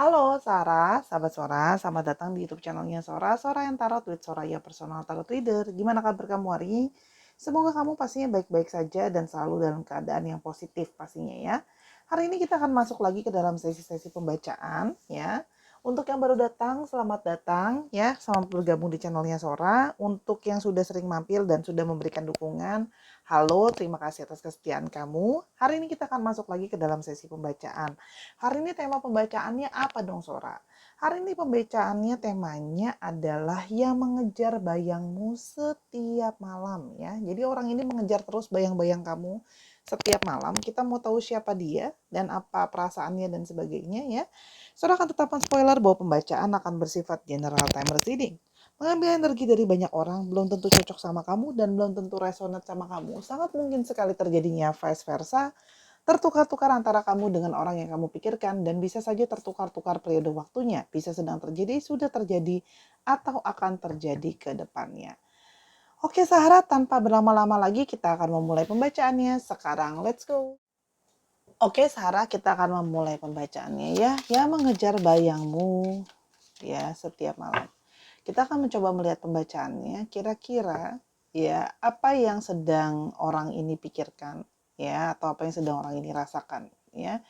Halo Sarah, sahabat Sora, selamat datang di YouTube channelnya Sora, Sora yang Tarot with Soraya Personal Tarot Reader. Gimana kabar kamu hari ini? Semoga kamu pastinya baik-baik saja dan selalu dalam keadaan yang positif pastinya ya. Hari ini kita akan masuk lagi ke dalam sesi-sesi pembacaan ya. Untuk yang baru datang, selamat datang ya, selamat bergabung di channelnya Sora. Untuk yang sudah sering mampir dan sudah memberikan dukungan, halo, terima kasih atas kesetiaan kamu. Hari ini kita akan masuk lagi ke dalam sesi pembacaan. Hari ini tema pembacaannya apa dong Sora? Hari ini pembacaannya temanya adalah yang mengejar bayangmu setiap malam ya. Jadi orang ini mengejar terus bayang-bayang kamu setiap malam. Kita mau tahu siapa dia dan apa perasaannya dan sebagainya ya. Sora akan tetapkan spoiler bahwa pembacaan akan bersifat general time reading. Mengambil energi dari banyak orang belum tentu cocok sama kamu dan belum tentu resonate sama kamu. Sangat mungkin sekali terjadinya vice versa, tertukar-tukar antara kamu dengan orang yang kamu pikirkan dan bisa saja tertukar-tukar periode waktunya. Bisa sedang terjadi, sudah terjadi, atau akan terjadi ke depannya. Oke Sahara, tanpa berlama-lama lagi kita akan memulai pembacaannya. Sekarang let's go. Oke Sahara, kita akan memulai pembacaannya ya. Yang mengejar bayangmu ya setiap malam. Kita akan mencoba melihat pembacaannya. Kira-kira ya apa yang sedang orang ini pikirkan ya atau apa yang sedang orang ini rasakan ya.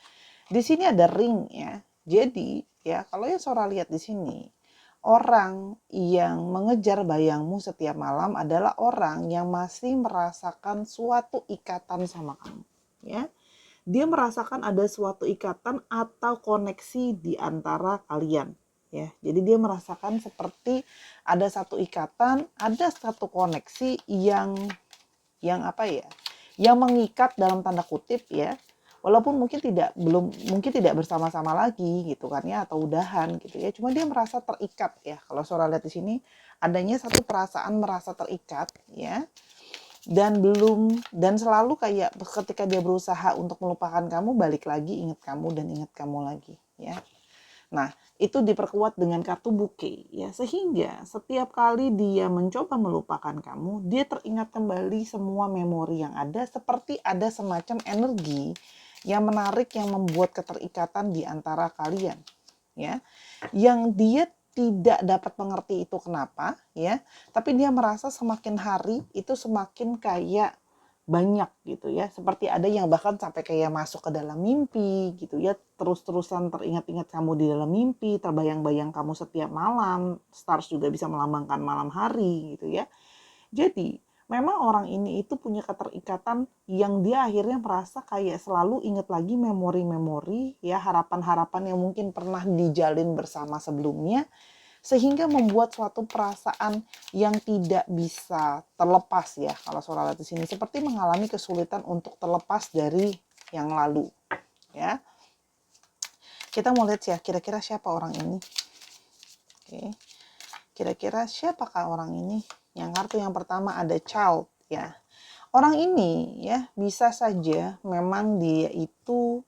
Di sini ada ring ya. Jadi ya kalau yang Sora lihat di sini, orang yang mengejar bayangmu setiap malam adalah orang yang masih merasakan suatu ikatan sama kamu ya. Dia merasakan ada suatu ikatan atau koneksi di antara kalian ya. Jadi dia merasakan seperti ada satu ikatan, ada satu koneksi yang apa ya? Yang mengikat dalam tanda kutip ya. Walaupun mungkin tidak bersama-sama lagi gitu kan ya atau udahan gitu ya. Cuma dia merasa terikat ya. Kalau Sora lihat di sini adanya satu perasaan merasa terikat ya, dan selalu kayak ketika dia berusaha untuk melupakan kamu, balik lagi ingat kamu dan ingat kamu lagi ya. Nah, itu diperkuat dengan kartu bouquet ya, sehingga setiap kali dia mencoba melupakan kamu, dia teringat kembali semua memori yang ada, seperti ada semacam energi yang menarik yang membuat keterikatan di antara kalian ya. Yang dia tidak dapat mengerti itu kenapa ya, tapi dia merasa semakin hari itu semakin kayak banyak gitu ya, seperti ada yang bahkan sampai kayak masuk ke dalam mimpi gitu ya, terus-terusan teringat-ingat kamu di dalam mimpi, terbayang-bayang kamu setiap malam. Stars juga bisa melambangkan malam hari gitu ya. Jadi memang orang ini itu punya keterikatan yang dia akhirnya merasa kayak selalu ingat lagi memori-memori ya, harapan-harapan yang mungkin pernah dijalin bersama sebelumnya, sehingga membuat suatu perasaan yang tidak bisa terlepas ya. Kalau Sora lihat di sini seperti mengalami kesulitan untuk terlepas dari yang lalu ya. Kita mau lihat ya kira-kira siapa orang ini. Oke. Kira-kira siapakah orang ini? Yang kartu yang pertama ada child ya. Orang ini ya bisa saja memang dia itu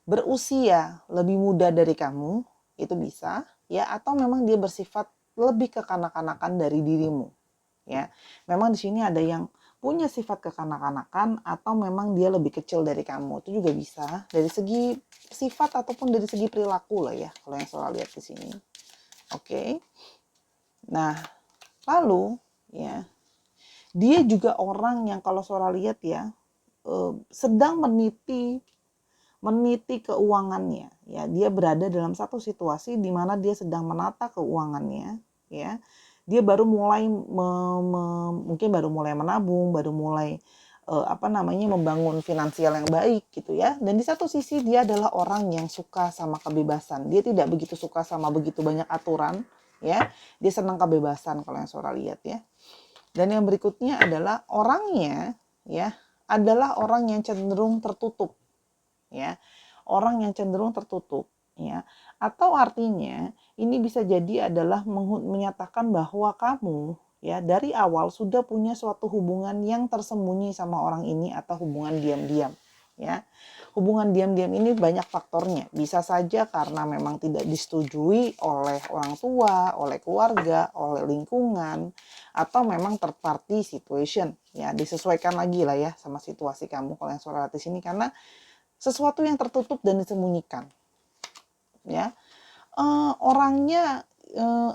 berusia lebih muda dari kamu, itu bisa ya, atau memang dia bersifat lebih kekanak-kanakan dari dirimu ya. Memang di sini ada yang punya sifat kekanak-kanakan atau memang dia lebih kecil dari kamu, itu juga bisa dari segi sifat ataupun dari segi perilaku lah ya kalau yang soal lihat di sini. Oke. Nah, lalu ya, dia juga orang yang kalau Sora lihat ya, sedang meniti keuangannya ya. Dia berada dalam satu situasi di mana dia sedang menata keuangannya ya. Dia baru mulai mungkin baru mulai menabung, baru mulai membangun finansial yang baik gitu ya. Dan di satu sisi dia adalah orang yang suka sama kebebasan. Dia tidak begitu suka sama begitu banyak aturan ya. Dia senang kebebasan kalau yang Sora lihat ya. Dan yang berikutnya adalah orangnya ya adalah orang yang cenderung tertutup ya. Orang yang cenderung tertutup ya. Atau artinya ini bisa jadi adalah menyatakan bahwa kamu ya dari awal sudah punya suatu hubungan yang tersembunyi sama orang ini atau hubungan diam-diam ya. Hubungan diam-diam ini banyak faktornya. Bisa saja karena memang tidak disetujui oleh orang tua, oleh keluarga, oleh lingkungan, atau memang third party situation ya. Disesuaikan lagi lah ya sama situasi kamu kalau yang Sora di sini, karena sesuatu yang tertutup dan disembunyikan ya. Orangnya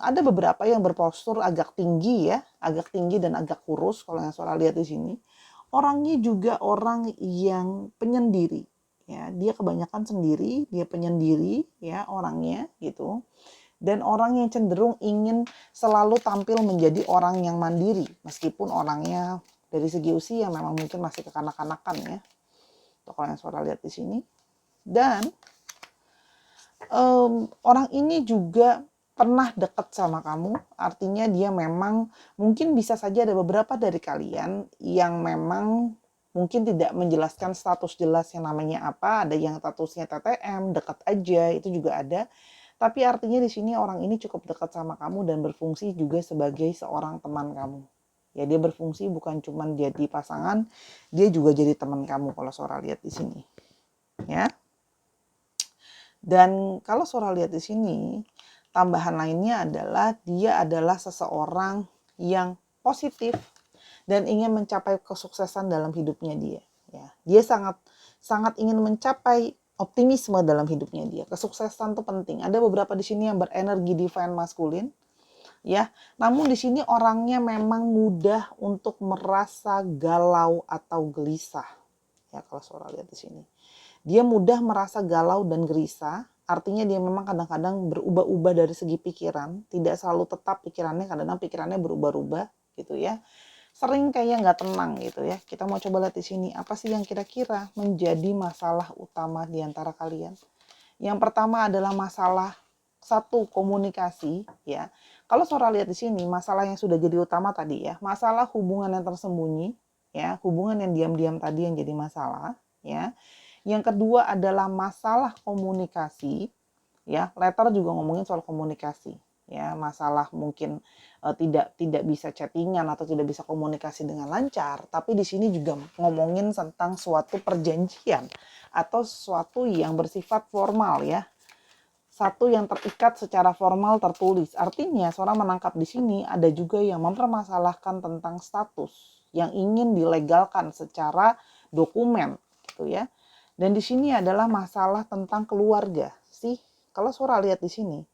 ada beberapa yang berpostur agak tinggi ya, agak tinggi dan agak kurus kalau yang Sora lihat di sini. Orangnya juga orang yang penyendiri ya, dia kebanyakan sendiri, dia penyendiri ya orangnya gitu. Dan orang yang cenderung ingin selalu tampil menjadi orang yang mandiri meskipun orangnya dari segi usia memang mungkin masih kekanak-kanakan ya. Itu kalau yang Sora lihat di sini. Dan orang ini juga pernah dekat sama kamu, artinya dia memang mungkin bisa saja ada beberapa dari kalian yang memang mungkin tidak menjelaskan status jelas yang namanya apa, ada yang statusnya TTM, dekat aja, itu juga ada. Tapi artinya di sini orang ini cukup dekat sama kamu dan berfungsi juga sebagai seorang teman kamu. Ya dia berfungsi bukan cuma jadi pasangan, dia juga jadi teman kamu kalau Sora lihat di sini. Ya. Dan kalau Sora lihat di sini, tambahan lainnya adalah dia adalah seseorang yang positif dan ingin mencapai kesuksesan dalam hidupnya dia. Ya, dia sangat ingin mencapai optimisme dalam hidupnya dia. Kesuksesan itu penting. Ada beberapa di sini yang berenergi divine maskulin, ya. Namun di sini orangnya memang mudah untuk merasa galau atau gelisah. Ya, kalau Sora lihat di sini. Dia mudah merasa galau dan gelisah, artinya dia memang kadang-kadang berubah-ubah dari segi pikiran, tidak selalu tetap pikirannya, kadang-kadang pikirannya berubah-ubah gitu ya. Sering kayak nggak tenang gitu ya. Kita mau coba lihat di sini, apa sih yang kira-kira menjadi masalah utama di antara kalian? Yang pertama adalah masalah satu komunikasi ya. Kalau Sora lihat di sini, masalah yang sudah jadi utama tadi ya, masalah hubungan yang tersembunyi ya, hubungan yang diam-diam tadi yang jadi masalah ya. Yang kedua adalah masalah komunikasi, ya. Letter juga ngomongin soal komunikasi, ya. Masalah mungkin tidak bisa chattingan atau tidak bisa komunikasi dengan lancar, tapi di sini juga ngomongin tentang suatu perjanjian atau sesuatu yang bersifat formal, ya. Satu yang terikat secara formal tertulis. Artinya, seorang menangkap di sini ada juga yang mempermasalahkan tentang status yang ingin dilegalkan secara dokumen, gitu ya. Dan di sini adalah masalah tentang keluarga. Sih, kalau Sora lihat di sini,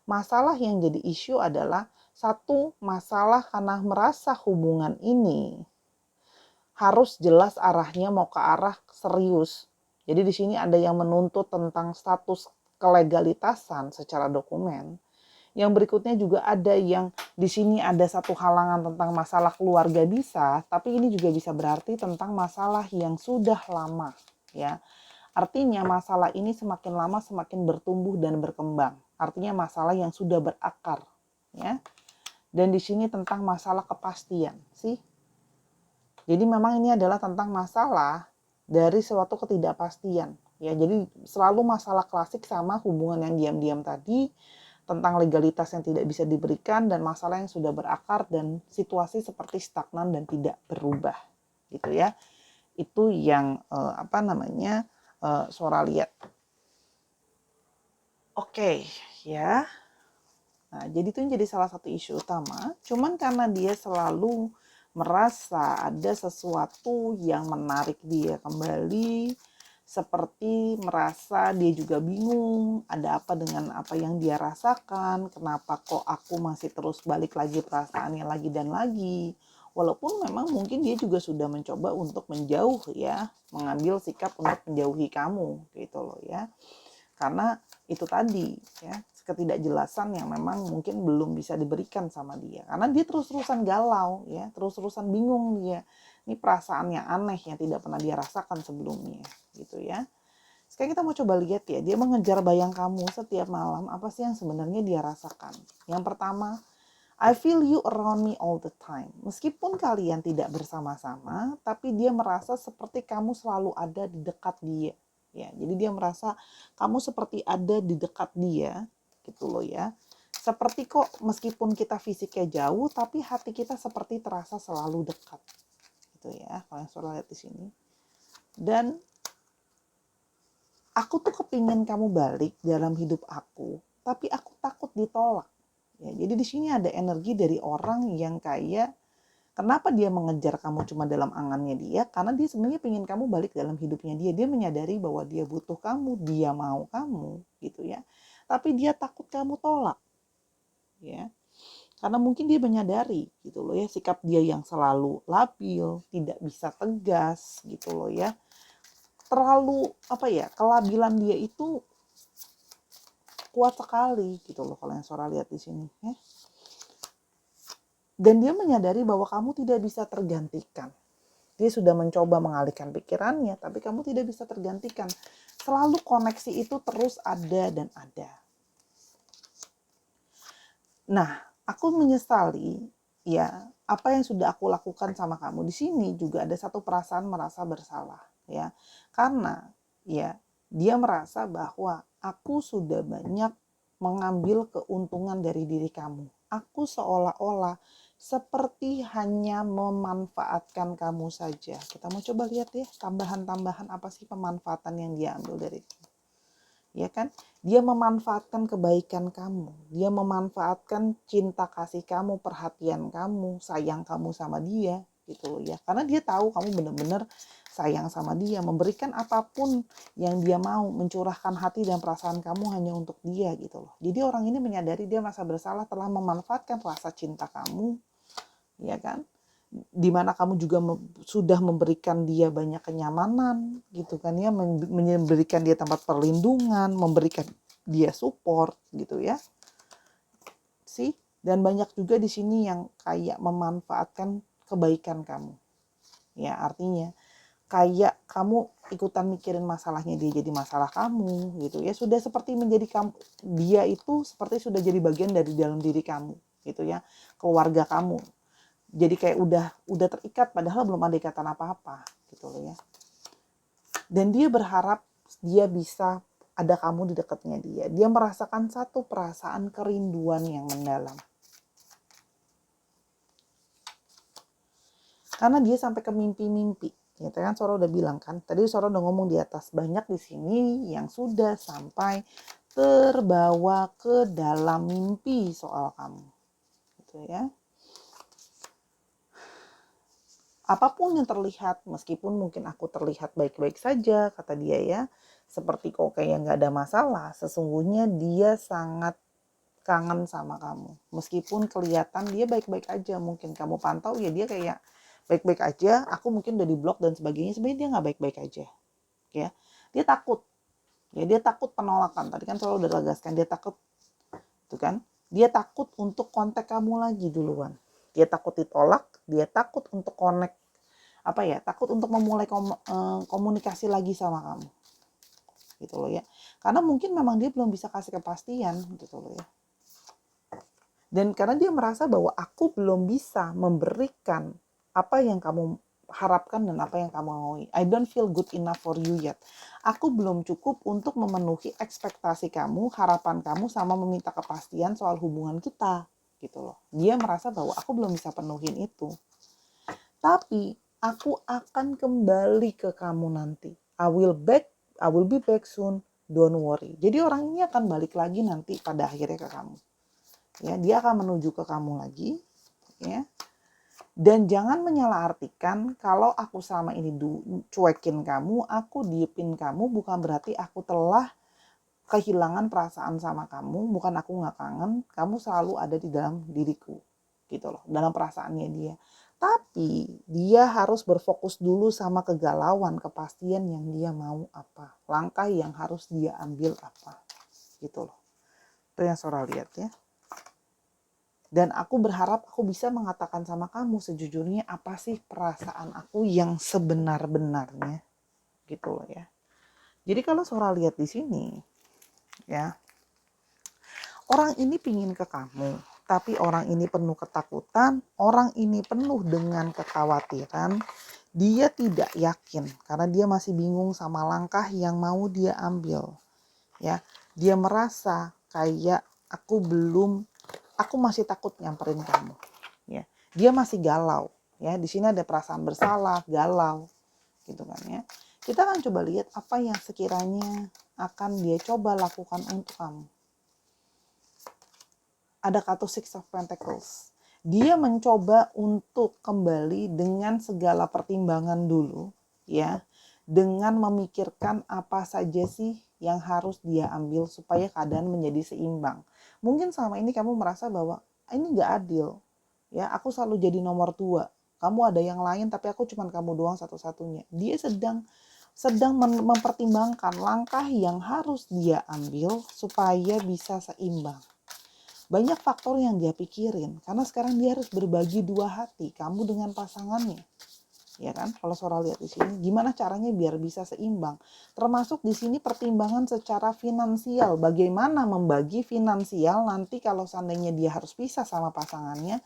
masalah yang jadi isu adalah satu masalah karena merasa hubungan ini harus jelas arahnya mau ke arah serius. Jadi di sini ada yang menuntut tentang status kelegalitasan secara dokumen. Yang berikutnya juga ada yang di sini ada satu halangan tentang masalah keluarga bisa, tapi ini juga bisa berarti tentang masalah yang sudah lama, ya. Artinya masalah ini semakin lama semakin bertumbuh dan berkembang. Artinya masalah yang sudah berakar, ya. Dan di sini tentang masalah kepastian, sih. Jadi memang ini adalah tentang masalah dari suatu ketidakpastian, ya. Jadi selalu masalah klasik sama hubungan yang diam-diam tadi, tentang legalitas yang tidak bisa diberikan dan masalah yang sudah berakar dan situasi seperti stagnan dan tidak berubah, gitu ya. Itu yang Sora lihat. Oke, ya. Nah, jadi itu jadi salah satu isu utama. Cuman karena dia selalu merasa ada sesuatu yang menarik dia kembali, seperti merasa dia juga bingung, ada apa dengan apa yang dia rasakan, kenapa kok aku masih terus balik lagi perasaannya lagi dan lagi. Walaupun memang mungkin dia juga sudah mencoba untuk menjauh ya, mengambil sikap untuk menjauhi kamu gitu loh ya. Karena itu tadi ya, ketidakjelasan yang memang mungkin belum bisa diberikan sama dia. Karena dia terus-terusan galau ya, terus-terusan bingung dia. Ini perasaan yang aneh yang tidak pernah dia rasakan sebelumnya gitu ya. Sekarang kita mau coba lihat ya, dia mengejar bayang kamu setiap malam, apa sih yang sebenarnya dia rasakan. Yang pertama, I feel you around me all the time. Meskipun kalian tidak bersama-sama, tapi dia merasa seperti kamu selalu ada di dekat dia. Ya, jadi dia merasa kamu seperti ada di dekat dia, gitu loh ya. Seperti kok meskipun kita fisiknya jauh, tapi hati kita seperti terasa selalu dekat. Gitu ya, kalau yang Sora lihat di sini. Dan aku tuh kepingin kamu balik dalam hidup aku, tapi aku takut ditolak. Ya, jadi di sini ada energi dari orang yang kayak kenapa dia mengejar kamu cuma dalam angannya dia? Karena dia sebenarnya pengen kamu balik dalam hidupnya dia. Dia menyadari bahwa dia butuh kamu, dia mau kamu, gitu ya. tapi dia takut kamu tolak, ya. Karena mungkin dia menyadari gitu loh ya, sikap dia yang selalu labil, tidak bisa tegas gitu loh ya. Terlalu kelabilan dia itu kuat sekali gitu loh kalau yang Sora lihat di sini ya. Dan dia menyadari bahwa kamu tidak bisa tergantikan. Dia sudah mencoba mengalihkan pikirannya, tapi kamu tidak bisa tergantikan. Selalu koneksi itu terus ada dan ada. Nah, aku menyesali ya apa yang sudah aku lakukan sama kamu. Di sini juga ada satu perasaan merasa bersalah ya. Karena ya dia merasa bahwa aku sudah banyak mengambil keuntungan dari diri kamu. Aku seolah-olah seperti hanya memanfaatkan kamu saja. Kita mau coba lihat ya, tambahan-tambahan apa sih pemanfaatan yang dia ambil dari kamu. Ya kan? Dia memanfaatkan kebaikan kamu, dia memanfaatkan cinta kasih kamu, perhatian kamu, sayang kamu sama dia gitu loh ya. Karena dia tahu kamu benar-benar sayang sama dia, memberikan apapun yang dia mau, mencurahkan hati dan perasaan kamu hanya untuk dia gitu loh. Jadi orang ini menyadari dia merasa bersalah telah memanfaatkan rasa cinta kamu, ya kan? Dimana kamu juga sudah memberikan dia banyak kenyamanan gitu kan ya, memberikan dia tempat perlindungan, memberikan dia support gitu ya sih. Dan banyak juga di sini yang kayak memanfaatkan kebaikan kamu ya, artinya kayak kamu ikutan mikirin masalahnya dia jadi masalah kamu gitu ya, sudah seperti menjadi kamu, dia itu seperti sudah jadi bagian dari dalam diri kamu gitu ya, keluarga kamu. Jadi kayak udah terikat padahal belum ada ikatan apa-apa gitu loh ya. Dan dia berharap dia bisa ada kamu di dekatnya dia. Dia merasakan satu perasaan kerinduan yang mendalam. Karena dia sampai ke mimpi-mimpi. Ya kan Sora udah bilang kan. Tadi Sora udah ngomong di atas, banyak di sini yang sudah sampai terbawa ke dalam mimpi soal kamu. Gitu ya. Apapun yang terlihat, meskipun mungkin aku terlihat baik-baik saja, kata dia ya, seperti kok kayak nggak ada masalah, sesungguhnya dia sangat kangen sama kamu. Meskipun kelihatan dia baik-baik aja, mungkin kamu pantau ya dia kayak baik-baik aja, aku mungkin udah diblok dan sebagainya, sebenarnya dia nggak baik-baik aja. Ya, dia takut. Ya, dia takut penolakan. Tadi kan selalu udah tegaskan, dia takut. Tuh kan? Dia takut untuk kontak kamu lagi duluan. Dia takut ditolak, dia takut untuk connect takut untuk memulai komunikasi lagi sama kamu gitu loh ya, karena mungkin memang dia belum bisa kasih kepastian gitu loh ya, dan karena dia merasa bahwa aku belum bisa memberikan apa yang kamu harapkan dan apa yang kamu mau. I don't feel good enough for you yet. Aku belum cukup untuk memenuhi ekspektasi kamu, harapan kamu, sama meminta kepastian soal hubungan kita gitu loh. Dia merasa bahwa aku belum bisa penuhin itu. Tapi aku akan kembali ke kamu nanti. I will be back soon. Don't worry. Jadi orang ini akan balik lagi nanti pada akhirnya ke kamu. Ya, dia akan menuju ke kamu lagi, ya. Dan jangan menyalahartikan kalau aku selama ini cuekin kamu, aku diepin kamu, bukan berarti aku telah kehilangan perasaan sama kamu, bukan aku nggak kangen, kamu selalu ada di dalam diriku, gitu loh, dalam perasaannya dia. Tapi dia harus berfokus dulu sama kegalauan, kepastian yang dia mau apa, langkah yang harus dia ambil apa, gitu loh. Itu yang Sora lihat ya. Dan aku berharap aku bisa mengatakan sama kamu sejujurnya apa sih perasaan aku yang sebenar-benarnya, gitu loh ya. Jadi kalau Sora lihat di sini, ya, orang ini pingin ke kamu, tapi orang ini penuh ketakutan, orang ini penuh dengan kekhawatiran, dia tidak yakin karena dia masih bingung sama langkah yang mau dia ambil. Ya, dia merasa kayak aku masih takut nyamperin kamu. Ya, dia masih galau. Ya, di sini ada perasaan bersalah, galau, gitu kan ya. Kita akan coba lihat apa yang sekiranya akan dia coba lakukan untuk kamu. Ada kartu Six of Pentacles. Dia mencoba untuk kembali dengan segala pertimbangan dulu, ya, dengan memikirkan apa saja sih yang harus dia ambil supaya keadaan menjadi seimbang. Mungkin selama ini kamu merasa bahwa ini nggak adil, ya aku selalu jadi nomor 2. Kamu ada yang lain tapi aku cuma kamu doang satu-satunya. Dia sedang mempertimbangkan langkah yang harus dia ambil supaya bisa seimbang. Banyak faktor yang dia pikirin karena sekarang dia harus berbagi 2 hati, kamu dengan pasangannya. Ya kan? Kalau Sora lihat di sini, gimana caranya biar bisa seimbang? Termasuk di sini pertimbangan secara finansial, bagaimana membagi finansial nanti kalau seandainya dia harus pisah sama pasangannya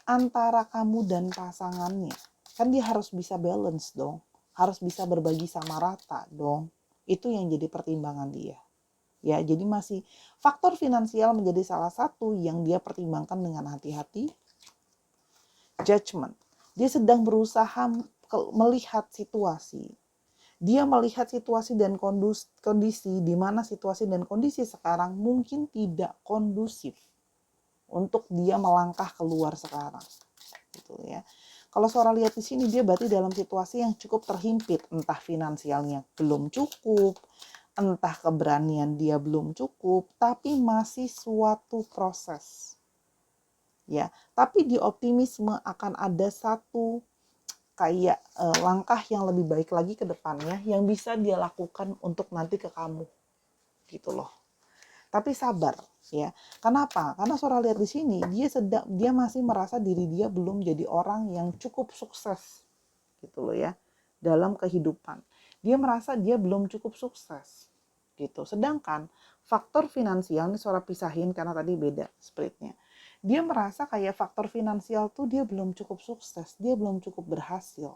antara kamu dan pasangannya. Kan dia harus bisa balance dong, harus bisa berbagi sama rata dong. Itu yang jadi pertimbangan dia. Ya, jadi masih faktor finansial menjadi salah satu yang dia pertimbangkan dengan hati-hati. Judgment. Dia sedang berusaha melihat situasi. Dia melihat situasi dan kondisi di mana situasi dan kondisi sekarang mungkin tidak kondusif untuk dia melangkah keluar sekarang. Gitu ya. Kalau Sora lihat di sini dia berarti dalam situasi yang cukup terhimpit, entah finansialnya belum cukup, entah keberanian dia belum cukup, tapi masih suatu proses. Ya, tapi di optimisme akan ada satu kayak langkah yang lebih baik lagi ke depannya yang bisa dia lakukan untuk nanti ke kamu. Gitu loh. Tapi sabar, ya. Kenapa? Karena Sora lihat di sini dia masih merasa diri dia belum jadi orang yang cukup sukses. Gitu loh ya. Dalam kehidupan. Dia merasa dia belum cukup sukses. Gitu. Sedangkan faktor finansial ini Sora pisahin karena tadi beda spreadnya. Dia merasa kayak faktor finansial tuh dia belum cukup sukses, dia belum cukup berhasil.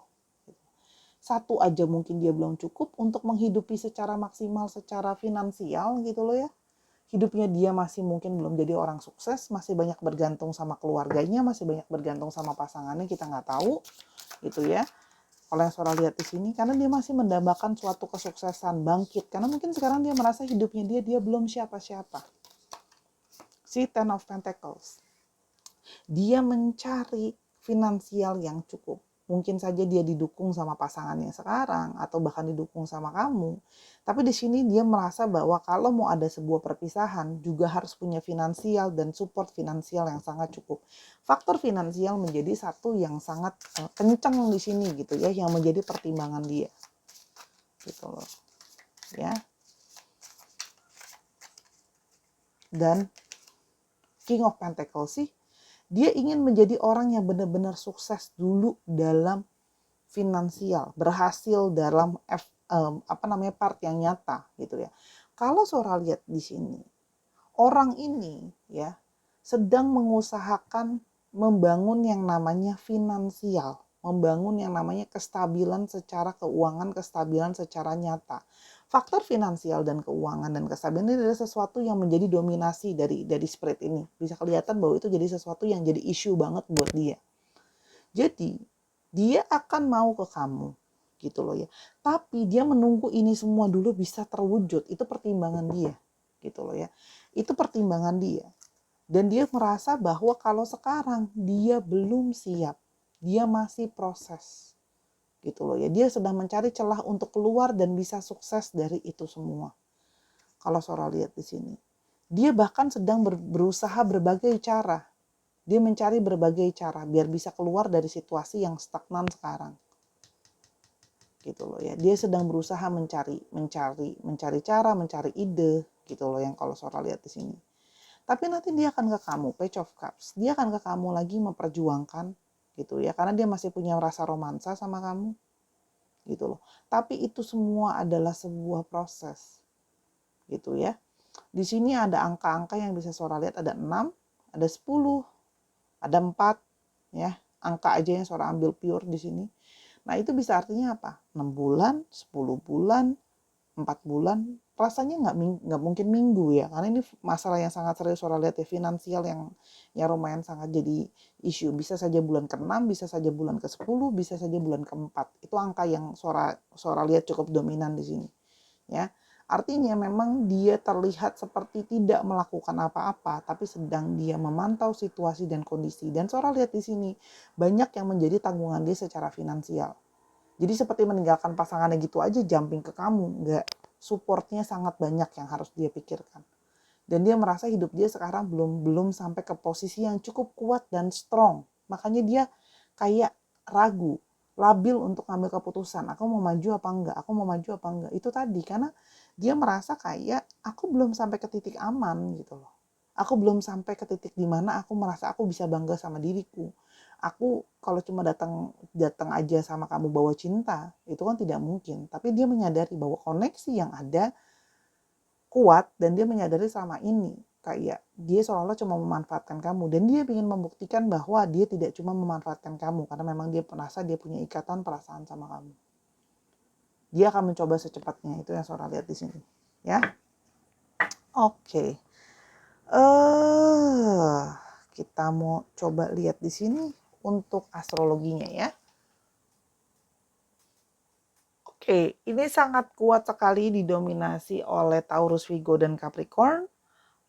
Satu aja mungkin dia belum cukup untuk menghidupi secara maksimal secara finansial gitu loh ya. Hidupnya dia masih mungkin belum jadi orang sukses, masih banyak bergantung sama keluarganya, masih banyak bergantung sama pasangannya, kita nggak tahu gitu ya. Kalau yang Sora lihat di sini, karena dia masih mendambakan suatu kesuksesan, bangkit. Karena mungkin sekarang dia merasa hidupnya dia belum siapa-siapa. Si Ten of Pentacles. Dia mencari finansial yang cukup. Mungkin saja dia didukung sama pasangannya sekarang atau bahkan didukung sama kamu. Tapi di sini dia merasa bahwa kalau mau ada sebuah perpisahan juga harus punya finansial dan support finansial yang sangat cukup. Faktor finansial menjadi satu yang sangat kencang di sini gitu ya, yang menjadi pertimbangan dia. Gitu loh. Ya. Dan King of Pentacles sih dia ingin menjadi orang yang benar-benar sukses dulu dalam finansial, berhasil dalam part yang nyata gitu ya. Kalau Sora lihat di sini, orang ini ya sedang mengusahakan membangun yang namanya finansial, membangun yang namanya kestabilan secara keuangan, kestabilan secara nyata. Faktor finansial dan keuangan dan kestabilan ini adalah sesuatu yang menjadi dominasi dari spread ini. Bisa kelihatan bahwa itu jadi sesuatu yang jadi isu banget buat dia. Jadi dia akan mau ke kamu gitu loh ya. Tapi dia menunggu ini semua dulu bisa terwujud. Itu pertimbangan dia gitu loh ya. Itu pertimbangan dia. Dan dia merasa bahwa kalau sekarang dia belum siap. Dia masih proses. Gitu loh ya. Dia sedang mencari celah untuk keluar dan bisa sukses dari itu semua. Kalau Sora lihat di sini. Dia bahkan sedang berusaha berbagai cara. Dia mencari berbagai cara biar bisa keluar dari situasi yang stagnan sekarang. Gitu loh ya. Dia sedang berusaha mencari cara, mencari ide gitu loh yang kalau Sora lihat di sini. Tapi nanti dia akan ke kamu, Page of Cups. Dia akan ke kamu lagi memperjuangkan gitu ya, karena dia masih punya rasa romansa sama kamu. Gitu loh. Tapi itu semua adalah sebuah proses. Gitu ya. Di sini ada angka-angka yang bisa Sora lihat, ada 6, ada 10, ada 4 ya. Angka aja yang Sora ambil pure di sini. Nah, itu bisa artinya apa? 6 bulan, 10 bulan, 4 bulan, rasanya nggak mungkin minggu ya, karena ini masalah yang sangat serius Sora lihat ya, finansial yang lumayan sangat jadi isu. Bisa saja bulan ke-6, bisa saja bulan ke-10, bisa saja bulan ke-4. Itu angka yang Sora lihat cukup dominan di sini. Ya. Artinya memang dia terlihat seperti tidak melakukan apa-apa, tapi sedang dia memantau situasi dan kondisi. Dan Sora lihat di sini banyak yang menjadi tanggungan dia secara finansial. Jadi seperti meninggalkan pasangannya gitu aja, jumping ke kamu, enggak. supportnya sangat banyak yang harus dia pikirkan. Dan dia merasa hidup dia sekarang belum sampai ke posisi yang cukup kuat dan strong. Makanya dia kayak ragu, labil untuk ngambil keputusan. Aku mau maju apa enggak? Aku mau maju apa enggak? Itu tadi karena dia merasa kayak aku belum sampai ke titik aman gitu loh. Aku belum sampai ke titik di mana aku merasa aku bisa bangga sama diriku. Aku kalau cuma datang aja sama kamu bawa cinta, itu kan tidak mungkin. Tapi dia menyadari bahwa koneksi yang ada kuat dan dia menyadari selama ini kayak dia seolah-olah cuma memanfaatkan kamu dan dia ingin membuktikan bahwa dia tidak cuma memanfaatkan kamu karena memang dia merasa dia punya ikatan perasaan sama kamu. Dia akan mencoba secepatnya, itu yang Sora lihat di sini, ya. Oke. Kita mau coba lihat di sini untuk astrologinya ya. Oke, ini sangat kuat sekali didominasi oleh Taurus, Virgo, dan Capricorn.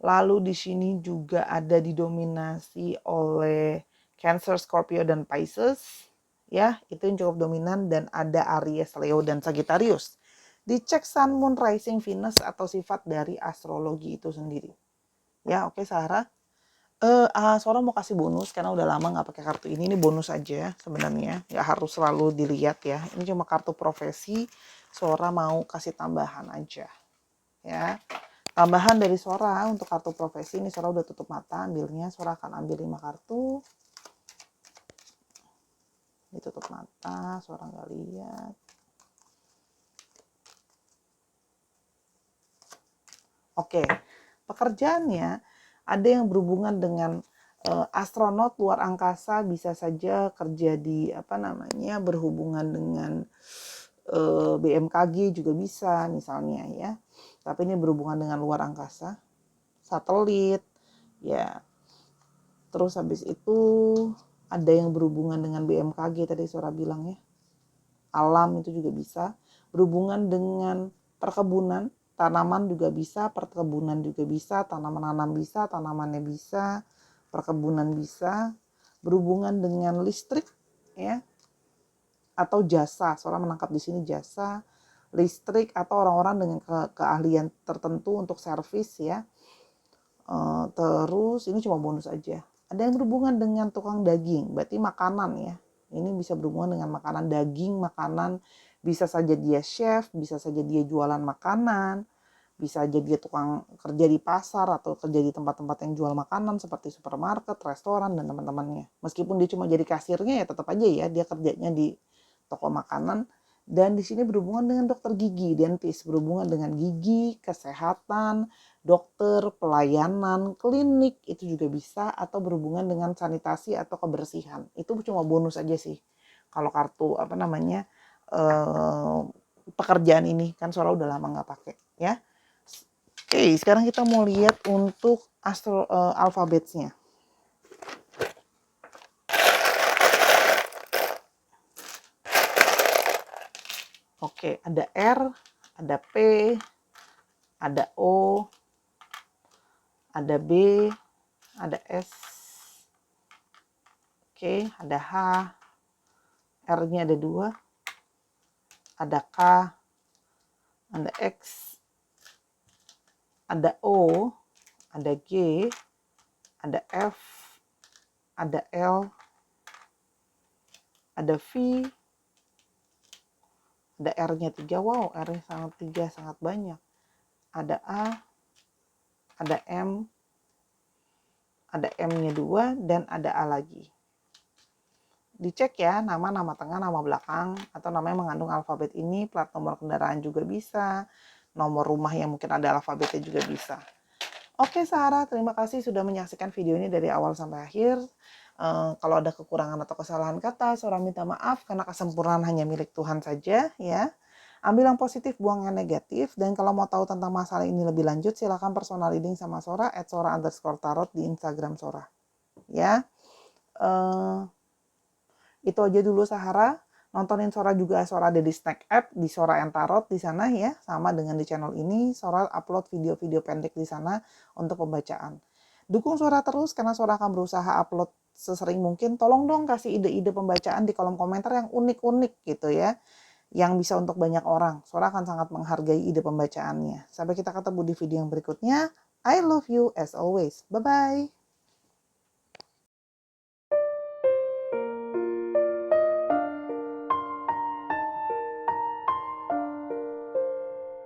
Lalu di sini juga ada didominasi oleh Cancer, Scorpio, dan Pisces. Ya, itu yang cukup dominan dan ada Aries, Leo, dan Sagittarius. Dicek Sun, Moon, Rising, Venus atau sifat dari astrologi itu sendiri. Ya, oke Sarah. Sora mau kasih bonus karena udah lama nggak pakai kartu ini. Ini bonus aja sebenarnya, nggak harus selalu dilihat ya. Ini cuma kartu profesi. Sora mau kasih tambahan aja, ya. Tambahan dari Sora untuk kartu profesi ini Sora udah tutup mata ambilnya. Sora akan ambil 5 kartu. Ini tutup mata, Sora nggak lihat. Oke, pekerjaannya ada yang berhubungan dengan astronot luar angkasa, bisa saja kerja di berhubungan dengan BMKG juga bisa misalnya ya. Tapi ini berhubungan dengan luar angkasa, satelit ya. Terus habis itu ada yang berhubungan dengan BMKG tadi Sora bilang ya. Alam itu juga bisa. Berhubungan dengan perkebunan, tanaman juga bisa, perkebunan juga bisa, tanaman bisa, tanamannya bisa, perkebunan bisa. Berhubungan dengan listrik ya. Atau jasa, Sora menangkap di sini jasa, listrik atau orang-orang dengan keahlian tertentu untuk servis ya. Terus ini cuma bonus aja. Ada yang berhubungan dengan tukang daging, berarti makanan ya. Ini bisa berhubungan dengan makanan daging, makanan bisa saja dia chef, bisa saja dia jualan makanan, bisa aja dia tukang kerja di pasar atau kerja di tempat-tempat yang jual makanan seperti supermarket, restoran dan teman-temannya. Meskipun dia cuma jadi kasirnya ya tetap aja ya dia kerjanya di toko makanan. Dan di sini berhubungan dengan dokter gigi, dentis, berhubungan dengan gigi, kesehatan, dokter, pelayanan, klinik itu juga bisa, atau berhubungan dengan sanitasi atau kebersihan. Itu cuma bonus aja sih. Kalau kartu pekerjaan ini kan Sora udah lama nggak pakai ya. Oke, sekarang kita mau lihat untuk alfabetnya. Oke, ada R, ada P, ada O, ada B, ada S. Oke, ada H, R-nya ada 2, ada K, ada X, ada O, ada G, ada F, ada L, ada V, ada R-nya 3, wow R-nya sangat banyak. Ada A, ada M, ada M-nya 2, dan ada A lagi. Dicek ya nama tengah, nama belakang, atau nama yang mengandung alfabet ini, plat nomor kendaraan juga bisa, nomor rumah yang mungkin ada alfabetnya juga bisa. Oke Sarah, terima kasih sudah menyaksikan video ini dari awal sampai akhir. Kalau ada kekurangan atau kesalahan kata, Sora minta maaf karena kesempurnaan hanya milik Tuhan saja ya. Ambil yang positif, buang yang negatif. Dan kalau mau tahu tentang masalah ini lebih lanjut, silakan personal reading sama Sora @sora_tarot di Instagram Sora. Ya, itu aja dulu Sahara. Nontonin Sora juga, Sora ada di Snack App, di Sora and Tarot di sana ya. Sama dengan di channel ini, Sora upload video-video pendek di sana untuk pembacaan. Dukung Sora terus karena Sora akan berusaha upload sesering mungkin. Tolong dong kasih ide-ide pembacaan di kolom komentar yang unik-unik gitu ya. yang bisa untuk banyak orang. Sora akan sangat menghargai ide pembacaannya. Sampai kita ketemu di video yang berikutnya. I love you as always. Bye-bye.